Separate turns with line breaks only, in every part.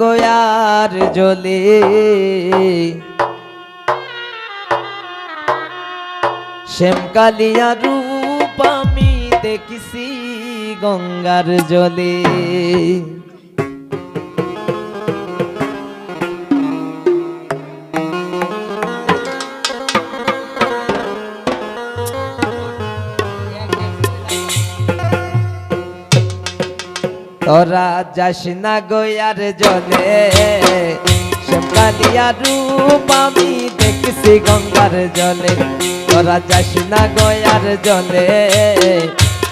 গোয়ার জলে শ্যামকালিয়া রূপ আমি দেখিছি গঙ্গার জলে। তোরা যাস না গোয়ার জলে শ্যামকালিয়া রূপ আমি দেখছি গঙ্গার জলে। তোরা যাস না গোয়ার জলে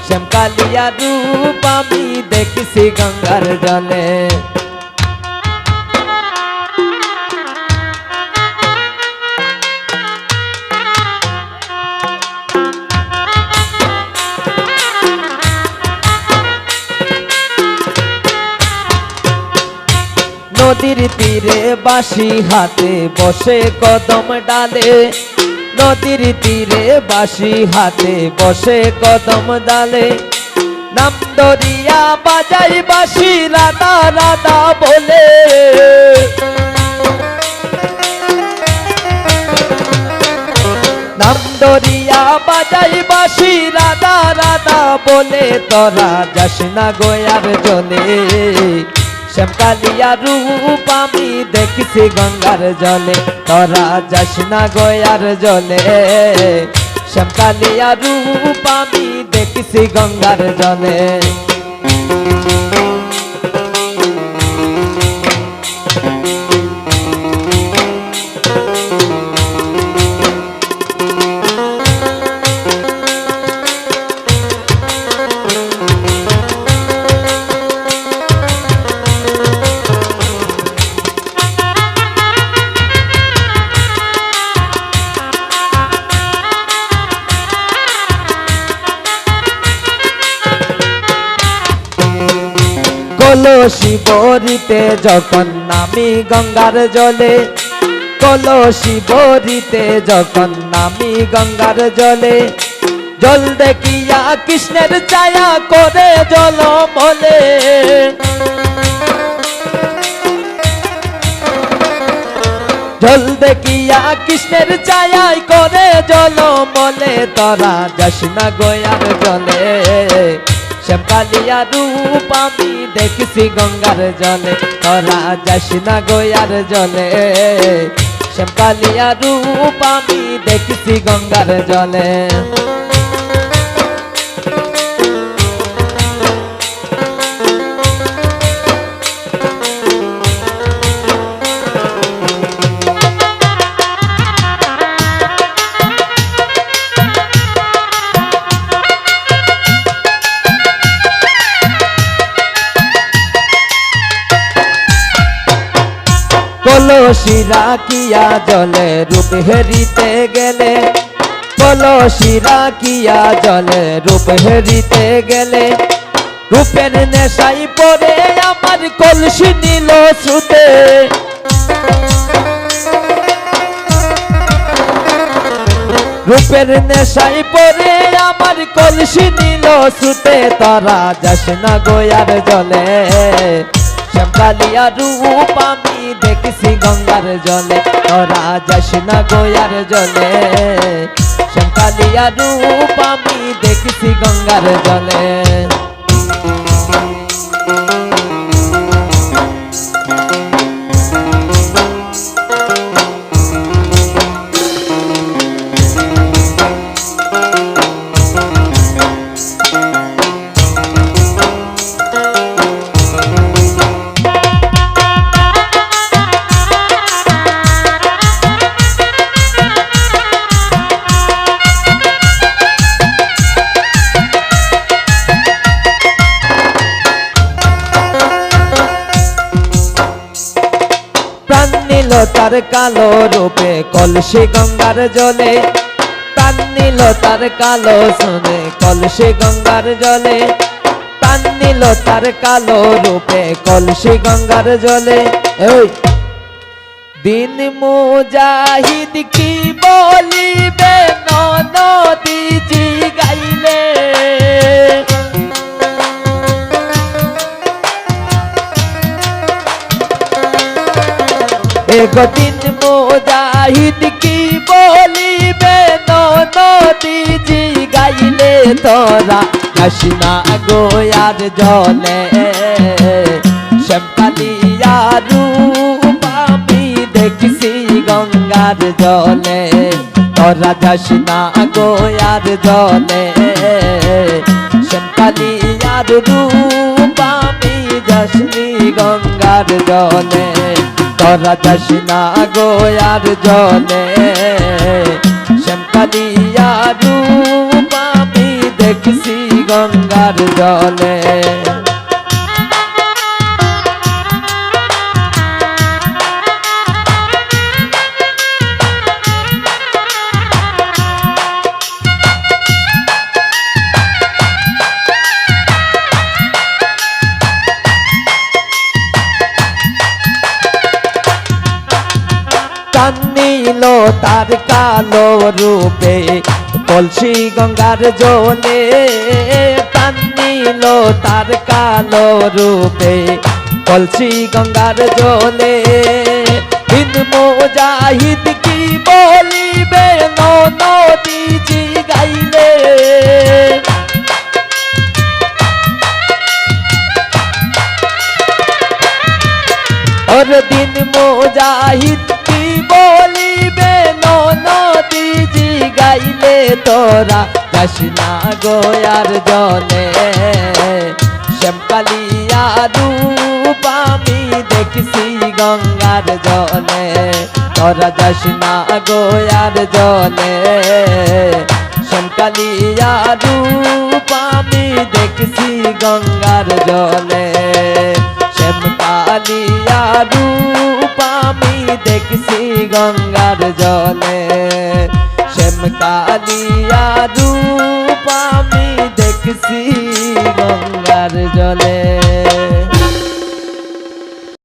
শ্যামকালিয়া রূপ আমি দেখছি গঙ্গার জলে। নদীর তীরে বাঁশি হাতে বসে কদম ডালে, নদীর তীরে বাঁশি হাতে বসে কদম ডালে। নাম দরিয়া বাজাই বাঁশি রাধা রাধা বলে, নাম দরিয়া বাজাই বাঁশি রাধা রাধা বলে। তোরা যাস না গোয়ার জলে শ্যামকালিয়া রূপ আমি দেখছি গঙ্গার জলে। তোরা যাস না গোয়ার জলে শ্যামকালিয়া রূপ আমি দেখছি গঙ্গার জলে। কলসি বরিতে যখন নামি গঙ্গার জলে, কলসি বরিতে যখন নামি গঙ্গার জলে। জল দেখিয়া কৃষ্ণের ছায়া করে জল মলে, জল দেখিয়া কৃষ্ণের ছায়া করে জল মলে। তোরা যাস না গোয়ার জলে শ্যামকালিয়া রূপ আমি দেখছি গঙ্গার জলে। তোরা যাস না গোয়ার জলে শ্যামকালিয়া রূপ আমি দেখছি গঙ্গার জলে। কলসি রাখিয়া জলে রূপ হেরিতে গেলে, কলসি রাখিয়া জলে রূপ হেরিতে গেলে। রূপের নেশাই পরে আমার কলসি নিল শ্রুতে, রূপের নেশাই পরে আমার কলসি নিল শ্রুতে। তোরা যাস না গোয়ার জলে শ্যামকালিয়া রূপ আমি দেখছি গঙ্গার জলে। তোরা যাস না গোয়ার জলে শ্যামকালিয়া রূপ আমি দেখছি গঙ্গার জলে। তার কালো রূপে কলসি গঙ্গার জলে, তার নীল তার কালো শুনে কলসি গঙ্গার জলে। তার নীল তার কালো রূপে কলসি গঙ্গার জলে। দিন মুজাহিদ কি বলিবে নদীজি গাইলে, কঠিন মুজাহিদ কি বলিবে নদীজি গাইলে তোরা যাসনা গোয়ার জলে শ্যামকালিয়া রূপ আমি দেখছি গঙ্গার জলে তোরা যাসনা গোয়ার জলে শ্যামকালিয়ার রূপ আমি যাসনি গঙ্গার জলে তোরা যাসনা গোয়ার জলে শ্যামকালিয়ার রূপ আমি দেখছি গঙ্গার জলে টানিল তার কালো রূপে কলসি গঙ্গার জলে টানিল তার কালো রূপে কলসি গঙ্গার জলে হিন্দ মুজাহিদ কি বলিবে নদীজি গাইলে और दिन मुजाहिद की बोलिबे नदीजी गाइले तोरा যাসনা গোয়ার জলে শ্যামকালিয়া রূপ আমি দেখছি গঙ্গার জলে তোরা যাসনা গোয়ার জলে শ্যামকালিয়া রূপ আমি দেখছি গঙ্গার জলে শ্যামকালিয়া রূপ আমি দেখছি গঙ্গার জলে শ্যামকালিয়া রূপ আমি দেখছি গঙ্গার জলে।